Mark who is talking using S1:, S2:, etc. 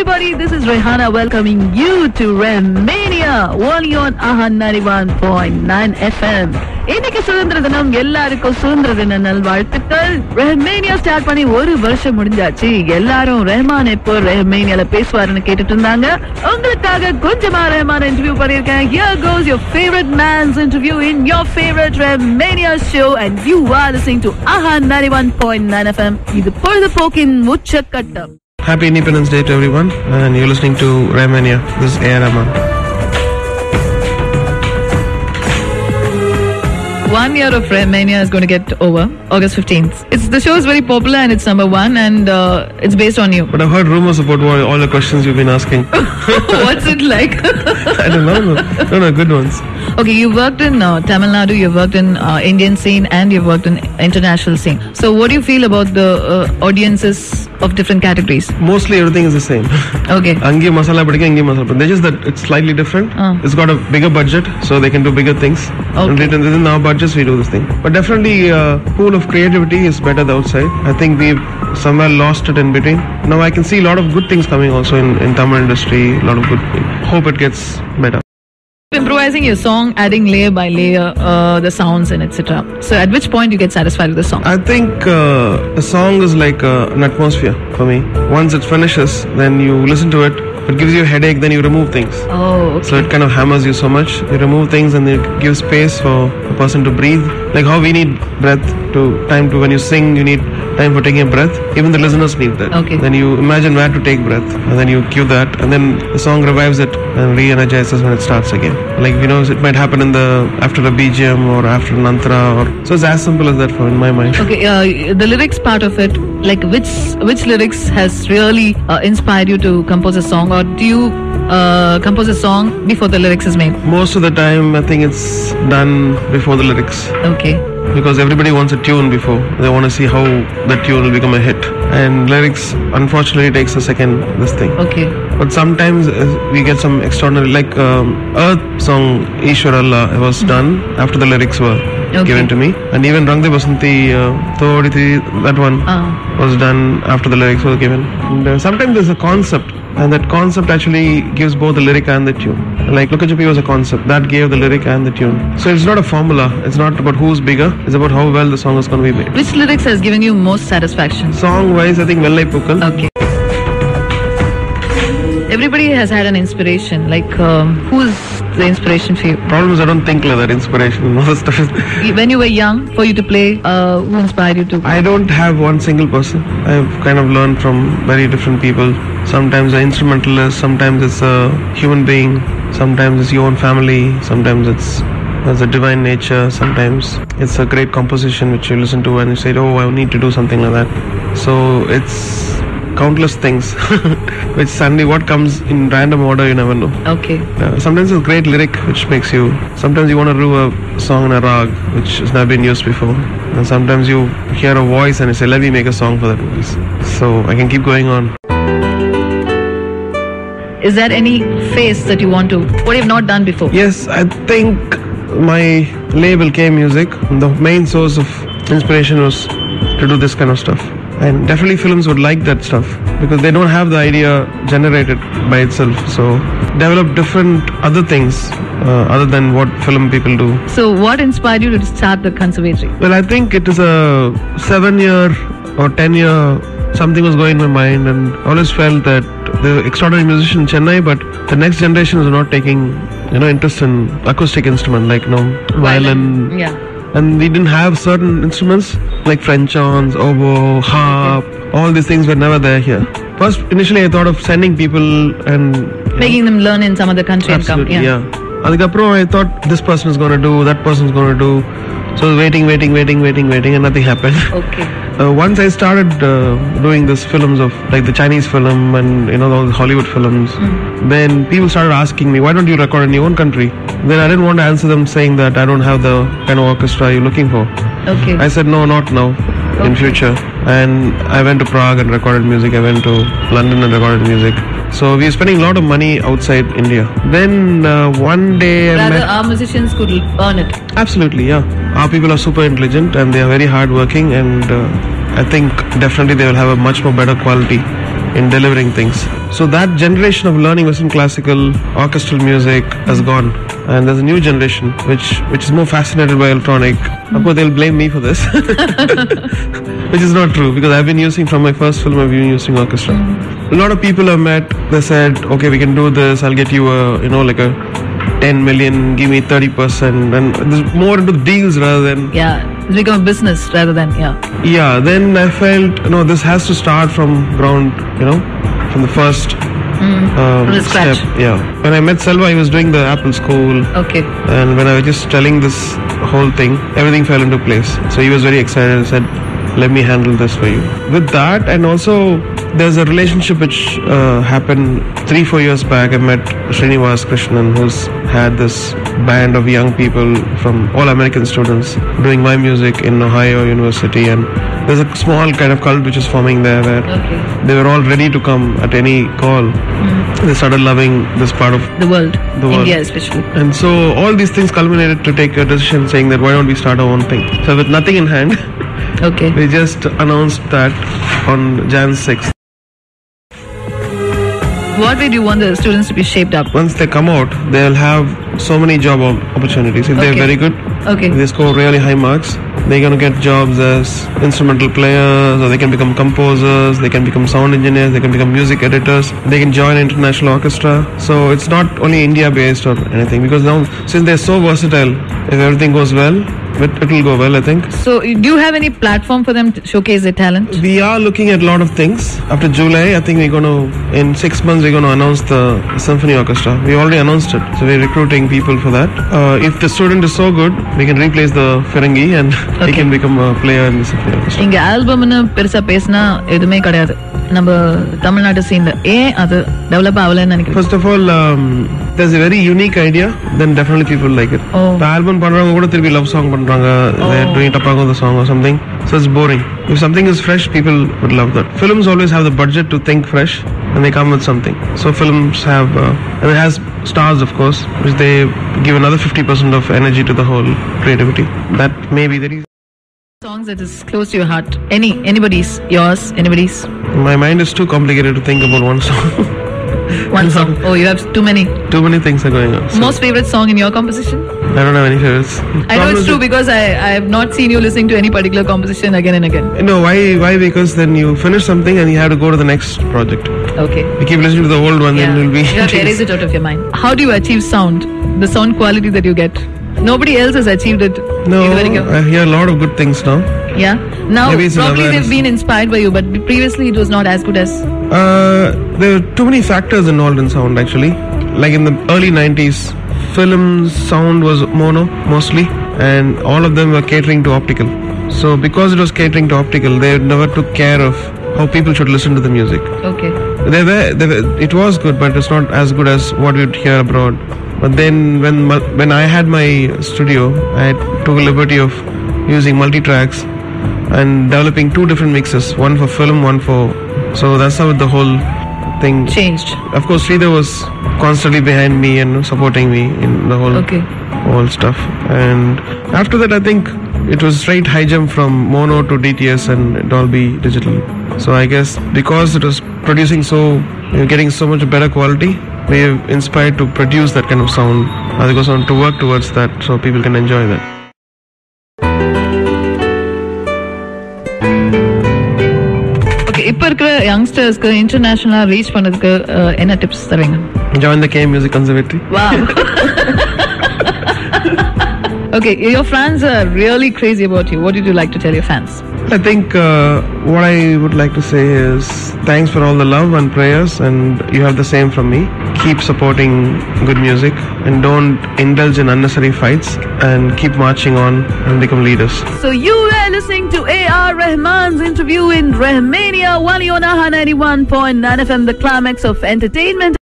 S1: everybody, this is Reihana welcoming you to Rahmania, only on Aahaa 91.9 FM. இன்னைக்கு சுதந்திர தினம், எல்லாருக்கும் சுதந்திர தின நல்வாழ்த்துக்கள். Rahmania ஸ்டார்ட் பண்ணி ஒரு வருஷம் முடிஞ்சாச்சு. எல்லாரும் ரஹ்மான் எப்போ Rahmaniaல பேசுவாருன்னு கேட்டுட்டு இருந்தாங்க. உங்களுக்காக கொஞ்சமா ரஹ்மான் இன்டர்வியூ பண்ணிருக்கேன். Here goes your favorite man's interview in your favorite Rahmania show, and you are listening to Aahaa 91.9 FM. இது பொழுதுபோக்கின் உச்சக்கட்டம்.
S2: Happy Independence Day to everyone, and you're listening to Rahmania. This is A R Rahman.
S1: 1 year of Rahmania is going to get over August 15th. The show is very popular and it's number one, and it's based on you.
S2: But I've heard rumors about all the questions you've been asking.
S1: What's it like?
S2: I don't know. No, good ones.
S1: Okay, you worked in Tamil Nadu, you've worked in Indian scene, and you've worked in international scene. So what do you feel about the audiences of different categories?
S2: Mostly everything is the same.
S1: Okay.
S2: Angi masala padika, angi masala padika. They're just that it's slightly different. It's got a bigger budget, so they can do bigger things.
S1: Okay.
S2: And within our budgets, we do this thing. But definitely, pool of creativity is better the outside. I think we've somewhere lost it in between. Now I can see a lot of good things coming also in Tamil industry. A lot of good things. Hope it gets better.
S1: Improvising your song, adding layer by layer the sounds and etc. So at which point you get satisfied with the song?
S2: I think a song is like an atmosphere for me. Once it finishes, then you listen to it. It gives you a headache, then you remove things.
S1: Oh, okay.
S2: So it kind of hammers you so much. You remove things and it gives space for a person to breathe. Like how we need breath time to when you sing, you need time for taking a breath. Even the listeners need that.
S1: Okay.
S2: Then you imagine where to take breath, and then you cue that, and then the song revives it and re-energizes when it starts again. Like it might happen after a BGM or after an antra, so it's as simple as that in my mind.
S1: Okay, the lyrics part of it, like which lyrics has really inspired you to compose a song, or do you compose a song before the lyrics is made?
S2: Most of the time, I think it's done before the lyrics.
S1: Okay.
S2: Because everybody wants a tune before. They want to see how that tune will become a hit. And lyrics, unfortunately, takes a second, this thing.
S1: Okay.
S2: But sometimes we get some extraordinary, like Earth song, Ishwar Allah, was done after the lyrics were given to me. And even Rang De Basanti, that one was done after the lyrics were given. And sometimes there's a concept, and that concept actually gives both the lyric and the tune. Like Look at Chupi was a concept that gave the lyric and the tune. So it's not a formula. It's not about who's bigger. It's about how well the song is going to be made.
S1: Which lyrics has given you most satisfaction?
S2: Song-wise, I think Vellai Pukal.
S1: Okay. Everybody has had an inspiration. Like, who's the inspiration for you?
S2: Problem is, I don't think like that. Inspiration and all that stuff.
S1: When you were young, for you to play, who inspired you to?
S2: I don't have one single person. I've kind of learned from very different people. Sometimes an instrumentalist, sometimes it's a human being, sometimes it's your own family, sometimes it's a divine nature, sometimes it's a great composition which you listen to and you say, oh, I need to do something like that. So it's countless things which suddenly what comes in random order you never know.
S1: Okay.
S2: Sometimes it's a great lyric which makes you, sometimes you want to do a song in a rag which has never been used before, and sometimes you hear a voice and you say, let me make a song for that voice. So I can keep going on.
S1: Is there any phase that you want to, what you've not done before?
S2: Yes, I think my label K Music, the main source of inspiration was to do this kind of stuff. And definitely films would like that stuff because they don't have the idea generated by itself. So develop different other things other than what film people do.
S1: So what inspired you to start the conservatory?
S2: Well, I think it is a 7-year or 10-year, something was going in my mind, and I always felt that the extraordinary musician in Chennai, but the next generation is not taking interest in acoustic instrument like violin.
S1: Yeah.
S2: And we didn't have certain instruments like French horns, oboe, harp. All these things were never there here. First, initially I thought of sending people and
S1: making them learn in some other country.
S2: Absolutely,
S1: and come.
S2: Yeah. Adhikapro, I thought this person is going to do, that person is going to do. So waiting, and nothing happened.
S1: Okay.
S2: Once I started doing these films of like the Chinese film and all the Hollywood films, then people started asking me, why don't you record in your own country? Then I didn't want to answer them saying that I don't have the kind of orchestra you're looking for.
S1: Okay.
S2: I said no, not now, in future. And I went to Prague and recorded music. I went to London and recorded music. So we were spending a lot of money outside India. Then one day
S1: our musicians could earn it.
S2: Absolutely, yeah. Our people are super intelligent and they are very hardworking, and I think definitely they will have a much more better quality in delivering things. So that generation of learning Western classical orchestral music has gone, and there's a new generation which is more fascinated by electronic. Of course, they'll blame me for this, which is not true, because I've been using, from my first film, I've been using orchestra. A lot of people I've met, they said, okay, we can do this, I'll get you like a 10 million, give me 30%, and there's more into the deals rather than...
S1: Yeah, it's become a business rather than,
S2: Yeah, then I felt, no, this has to start from ground, from the first
S1: from the scratch.
S2: step. Yeah. When I met Selva, he was doing the Apple School.
S1: Okay.
S2: And when I was just telling this whole thing, everything fell into place. So he was very excited and said, let me handle this for you. With that, and also there's a relationship which happened 3-4 years back. I met Srinivas Krishnan, who's had this band of young people from all American students doing my music in Ohio University, and there's a small kind of cult which is forming there where they were all ready to come at any call. They started loving this part of
S1: the world, India especially.
S2: And so all these things culminated to take a decision saying that why don't we start our own thing. So with nothing in hand, we just announced that on Jan 6th.
S1: What way do you want the students to be shaped up?
S2: Once they come out, they'll have so many job opportunities. If they're very good, if they score really high marks, they're going to get jobs as instrumental players, or they can become composers, they can become sound engineers, they can become music editors, they can join an international orchestra. So it's not only India based or anything, because now since they're so versatile, if everything goes well, it will go well, I think. So
S1: do you have any platform for them to showcase their talent?
S2: We are looking at a lot of things. After July, I think we're going to, in 6 months, we're going to announce the symphony orchestra. We already announced it. So we're recruiting people for that. If the student is so good, we can replace the Ferengi and he can become a player in the symphony orchestra.
S1: Inga album nu persa pesna edume kadiyadu. நம்ம தமிழ்நாட்டு சீன்ல ஏன் அது develop ஆகலன்னு நினைக்கிறேன்.
S2: First of all, there's a very unique idea, then definitely people like it. The album பண்றவங்க கூட திருப்பி love song பண்றாங்க, they're doing Tapango the song or something, so it's boring. If something is fresh, people would love that. Films always have the budget to think fresh and they come with something. So films have and it has stars, of course, which they give another 50% of energy to the whole creativity. That may be the reason.
S1: Songs that is close to your heart. Anybody's, yours, anybody's.
S2: My mind is too complicated to think about one song.
S1: One song. Oh, you have too many.
S2: Too many things are going on. So
S1: most favorite song in your composition?
S2: I don't have any favorites.
S1: I know it's true because I have not seen you listening to any particular composition again and again.
S2: No, why? Because then you finish something and you have to go to the next project.
S1: Okay.
S2: You keep listening to the old one, then you'll be...
S1: You have to erase it out of your mind. How do you achieve sound? The sound quality that you get? Nobody else has achieved it.
S2: No, I hear a lot of good things now.
S1: Yeah. Now, probably they've been inspired by you, but previously it was not as good as...
S2: There were too many factors involved in sound, actually. Like in the early 90s, film sound was mono, mostly, and all of them were catering to optical. So because it was catering to optical, they never took care of how people should listen to the music.
S1: Okay.
S2: It was good, but it's not as good as what you'd hear abroad. But then when I had my studio, I took a liberty of using multi-tracks and developing 2 different mixes, one for film, one for... So that's how the whole thing
S1: changed.
S2: Of course, Sridhar was constantly behind me and supporting me in the whole stuff. And after that, I think it was straight high jump from mono to DTS and Dolby Digital. So I guess because it was producing getting so much better quality, we have inspired to produce that kind of sound. As it goes on to work towards that, so people can enjoy that.
S1: Okay, இப்ப இருக்கிற யங்ஸ்டர்ஸ்க்கு இன்டர்நேஷனலா reach பண்ணதுக்கு என்ன tips தருவீங்க?
S2: Join the K Music Conservatory.
S1: Wow. Okay, your fans are really crazy about you. What did you like to tell your fans?
S2: I think what I would like to say is thanks for all the love and prayers, and you have the same from me. Keep supporting good music and don't indulge in unnecessary fights, and keep marching on and become leaders.
S1: So you are listening to A R Rahman's interview in Rahmania, only on Aahaa 91.9 FM, the climax of entertainment.